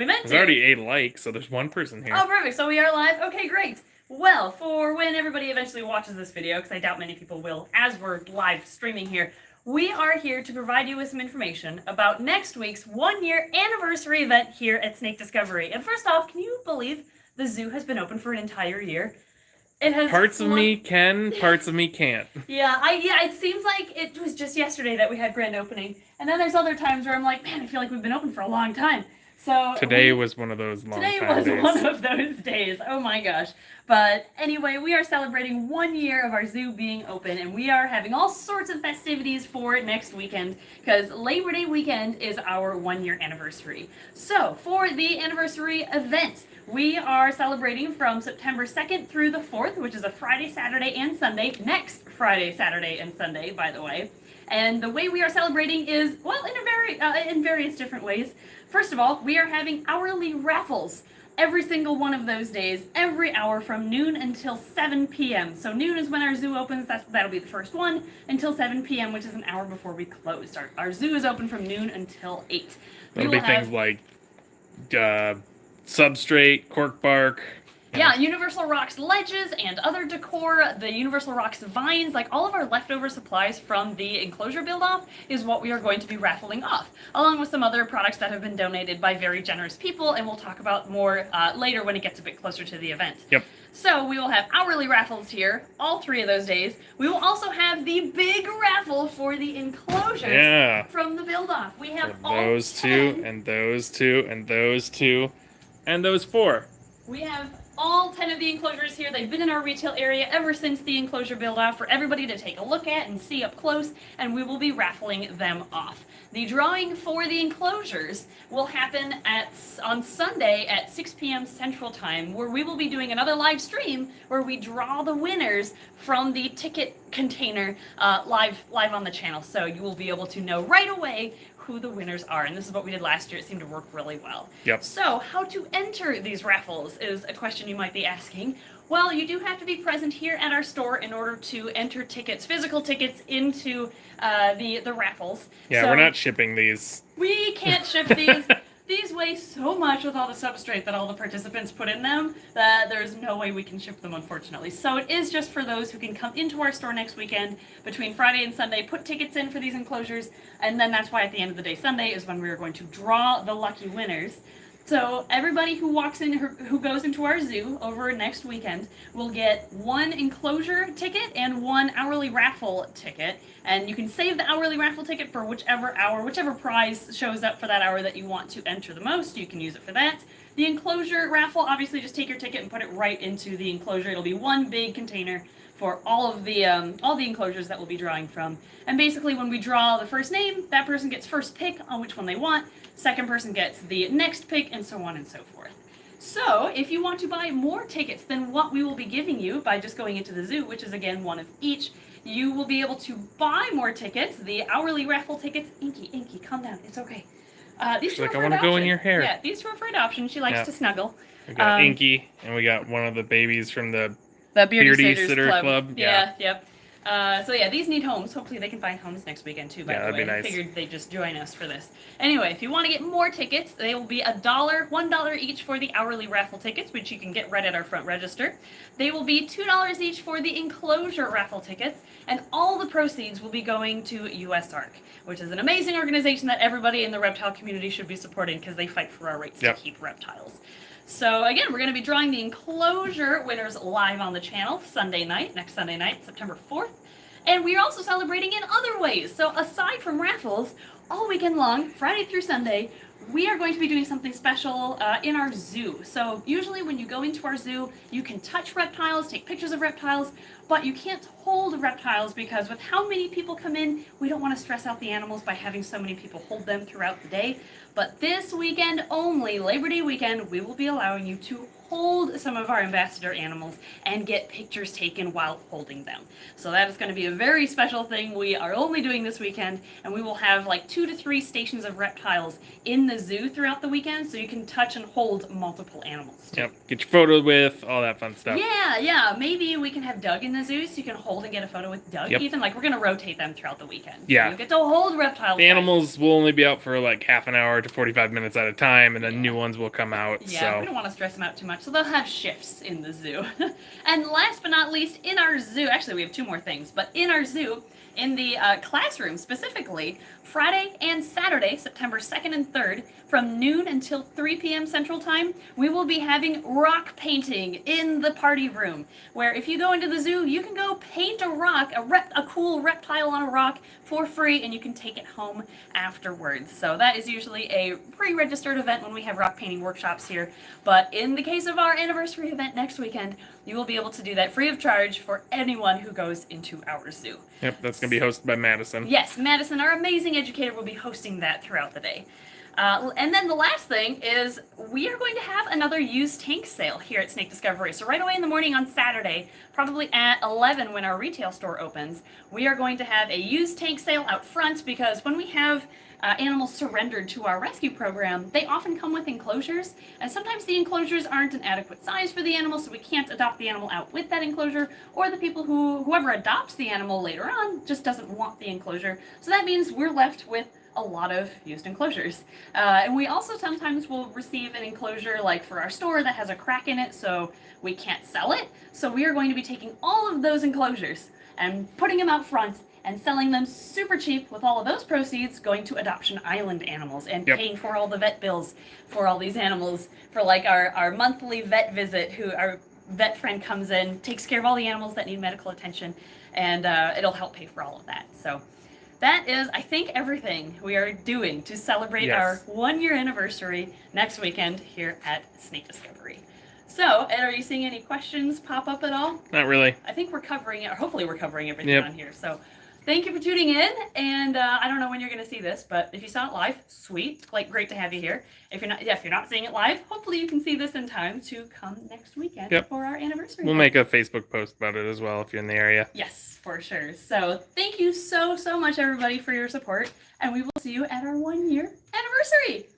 We meant There's to. already a like, so there's one person here. Oh, perfect. So we are live? Okay, great. Well, for when everybody eventually watches this video, because I doubt many people will, as we're live streaming here, we are here to provide you with some information about next week's 1-year anniversary event here at Snake Discovery. And first off, can you believe the zoo has been open for an entire year? It has Parts of me can, parts of me can't. Yeah, it seems like it was just yesterday that we had grand opening. And then there's other times where I'm like, man, I feel like we've been open for a long time. So Today was one of those long Today time was days. one of those days. Oh my gosh. But anyway, we are celebrating 1 year of our zoo being open, and we are having all sorts of festivities for next weekend because Labor Day weekend is our 1-year anniversary. So, for the anniversary event, we are celebrating from September 2nd through the 4th, which is a Friday, Saturday, and Sunday. Next Friday, Saturday, and Sunday, by the way. And the way we are celebrating is, well, in various different ways. First of all, we are having hourly raffles every single one of those days, every hour from noon until 7 p.m. So noon is when our zoo opens, that'll be the first one, until 7 p.m., which is an hour before we close. Our zoo is open from noon until 8. That'll be things like substrate, cork bark. Yeah, Universal Rocks ledges and other decor, the Universal Rocks vines, like all of our leftover supplies from the enclosure build-off is what we are going to be raffling off, along with some other products that have been donated by very generous people, and we'll talk about more later when it gets a bit closer to the event. Yep. So we will have hourly raffles here, all 3 of those days. We will also have the big raffle for the enclosures from the build-off. We have all those 10. 2, and those 2, and those 2, and those 4. We have all 10 of the enclosures here. They've been in our retail area ever since the enclosure build-off for everybody to take a look at and see up close, and we will be raffling them off. The drawing for the enclosures will happen on Sunday at 6 p.m. Central Time, where we will be doing another live stream where we draw the winners from the ticket container live on the channel. So you will be able to know right away who the winners are, and this is what we did last year. It seemed to work really well. Yep. So how to enter these raffles is a question you might be asking. Well, you do have to be present here at our store in order to enter tickets, physical tickets, into the raffles. Yeah, so we're not shipping these. We can't ship these. These weigh so much with all the substrate that all the participants put in them that there's no way we can ship them, unfortunately. So it is just for those who can come into our store next weekend between Friday and Sunday, put tickets in for these enclosures, and then that's why at the end of the day, Sunday, is when we are going to draw the lucky winners. So everybody who walks in, who goes into our zoo over next weekend will get 1 enclosure ticket and 1 hourly raffle ticket. And you can save the hourly raffle ticket for whichever hour, whichever prize shows up for that hour that you want to enter the most. You can use it for that. The enclosure raffle, obviously just take your ticket and put it right into the enclosure. It'll be one big container for all the enclosures that we'll be drawing from. And basically when we draw the first name, that person gets first pick on which one they want. Second person gets the next pick, and so on and so forth. So, if you want to buy more tickets than what we will be giving you by just going into the zoo, which is again 1 of each, you will be able to buy more tickets, the hourly raffle tickets. Inky, calm down, it's okay. These two are for I want to go in your hair. Yeah, these 2 are for adoption. She likes to snuggle. We got Inky, and we got one of the babies from the Beardy Sitter Club. Yep. So yeah, these need homes. Hopefully they can find homes next weekend too, by the way. That'd be nice. I figured they'd just join us for this. Anyway, if you want to get more tickets, they will be $1 each for the hourly raffle tickets, which you can get right at our front register. They will be $2 each for the enclosure raffle tickets, and all the proceeds will be going to USARK, which is an amazing organization that everybody in the reptile community should be supporting because they fight for our rights to keep reptiles. So again, we're going to be drawing the enclosure winners live on the channel next Sunday night, September 4th. And we are also celebrating in other ways. So aside from raffles, all weekend long, Friday through Sunday, we are going to be doing something special in our zoo. So usually when you go into our zoo, you can touch reptiles, take pictures of reptiles, but you can't hold reptiles because with how many people come in, we don't want to stress out the animals by having so many people hold them throughout the day. But this weekend only, Labor Day weekend, we will be allowing you to hold some of our ambassador animals and get pictures taken while holding them. So that is going to be a very special thing we are only doing this weekend, and we will have like 2 to 3 stations of reptiles in the zoo throughout the weekend, so you can touch and hold multiple animals too. Yep. Get your photo with all that fun stuff. Yeah. Maybe we can have Doug in the zoo so you can hold and get a photo with Doug. Yep. Even like we're going to rotate them throughout the weekend. So Yeah. you get to hold reptiles. The animals will only be out for like half an hour to 45 minutes at a time, and then new ones will come out. Yeah, we So don't want to stress them out too much, so they'll have shifts in the zoo. And last but not least, in our zoo, actually we have 2 more things, but in our zoo, in the classroom specifically, Friday and Saturday, September 2nd and 3rd, from noon until 3 p.m. Central Time, we will be having rock painting in the party room, where if you go into the zoo, you can go paint a rock, a cool reptile on a rock for free, and you can take it home afterwards. So that is usually a pre-registered event when we have rock painting workshops here, but in the case of our anniversary event next weekend, you will be able to do that free of charge for anyone who goes into our zoo. yep, that's gonna be hosted by Madison. Yes, Madison, our amazing educator, will be hosting that throughout the day. And then the last thing is we are going to have another used tank sale here at Snake Discovery. So right away in the morning on Saturday, probably at 11 when our retail store opens, we are going to have a used tank sale out front, because when we have animals surrendered to our rescue program, they often come with enclosures, and sometimes the enclosures aren't an adequate size for the animal, so we can't adopt the animal out with that enclosure, or the people whoever adopts the animal later on just doesn't want the enclosure. So that means we're left with a lot of used enclosures. And we also sometimes will receive an enclosure like for our store that has a crack in it, so we can't sell it. So we are going to be taking all of those enclosures and putting them out front and selling them super cheap, with all of those proceeds going to Adoption Island animals and Yep. paying for all the vet bills for all these animals, for like our monthly vet visit, who our vet friend comes in, takes care of all the animals that need medical attention, and it'll help pay for all of that. So that is, I think, everything we are doing to celebrate Yes. our 1-year anniversary next weekend here at Snake Discovery. So, Ed, are you seeing any questions pop up at all? Not really. I think we're covering it, or hopefully we're covering everything Yep. on here. So thank you for tuning in, and I don't know when you're going to see this, but if you saw it live, sweet, like great to have you here. If you're not seeing it live, hopefully you can see this in time to come next weekend Yep. for our anniversary. We'll make a Facebook post about it as well if you're in the area. Yes, for sure. So thank you so much, everybody, for your support, and we will see you at our 1-year anniversary.